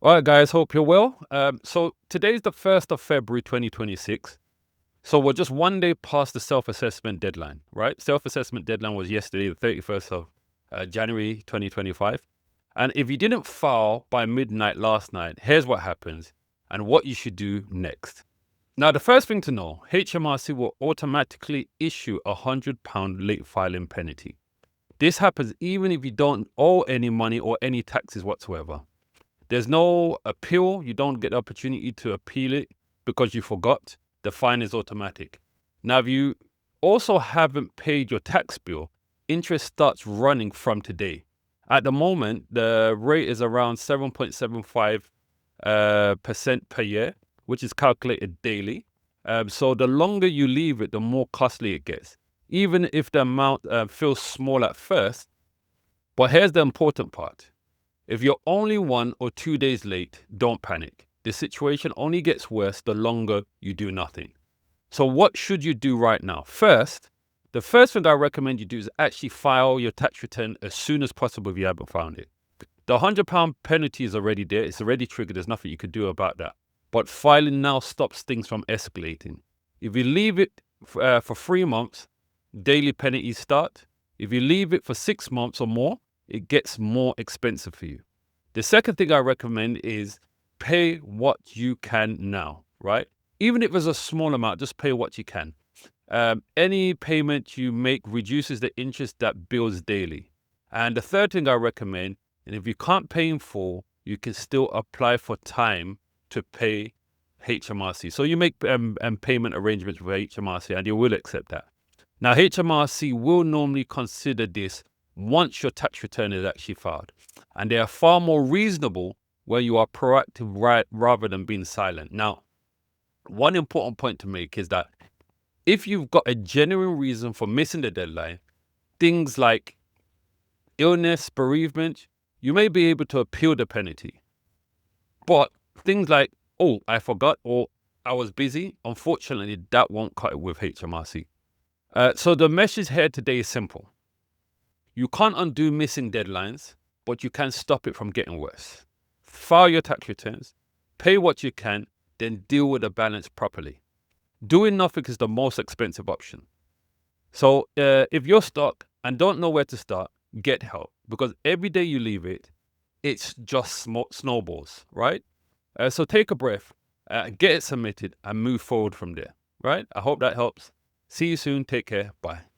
All right, guys, hope you're well. So today's the 1st of February 2026. So we're just one day past the self-assessment deadline, right? Self-assessment deadline was yesterday, the 31st of January 2025. And if you didn't file by midnight last night, here's what happens and what you should do next. Now, the first thing to know, HMRC will automatically issue a £100 late filing penalty. This happens even if you don't owe any money or any taxes whatsoever. There's no appeal. You don't get the opportunity to appeal it because you forgot. The fine is automatic. Now, if you also haven't paid your tax bill, interest starts running from today. At the moment, the rate is around 7.75% per year, which is calculated daily. So the longer you leave it, the more costly it gets, even if the amount feels small at first. But here's the important part. If you're only 1 or 2 days late, don't panic. The situation only gets worse the longer you do nothing. So what should you do right now? The first thing I recommend you do is actually file your tax return as soon as possible if you haven't found it. The £100 penalty is already there. It's already triggered. There's nothing you could do about that. But filing now stops things from escalating. If you leave it for 3 months, daily penalties start. If you leave it for 6 months or more, it gets more expensive for you. The second thing I recommend is pay what you can now, right? Even if it's a small amount, just pay what you can. Any payment you make reduces the interest that builds daily. And the third thing I recommend, and if you can't pay in full, you can still apply for time to pay HMRC. So you make payment arrangements with HMRC and you will accept that. Now, HMRC will normally consider this once your tax return is actually filed. And they are far more reasonable when you are proactive rather than being silent. Now, one important point to make is that if you've got a genuine reason for missing the deadline, things like illness, bereavement, you may be able to appeal the penalty. But things like, oh, I forgot or I was busy, unfortunately, that won't cut it with HMRC. So the message here today is simple. You can't undo missing deadlines, but you can stop it from getting worse. File your tax returns, pay what you can, then deal with the balance properly. Doing nothing is the most expensive option. So if you're stuck and don't know where to start, get help, because every day you leave it, it's just snowballs, right? So take a breath, get it submitted and move forward from there, right? I hope that helps. See you soon. Take care. Bye.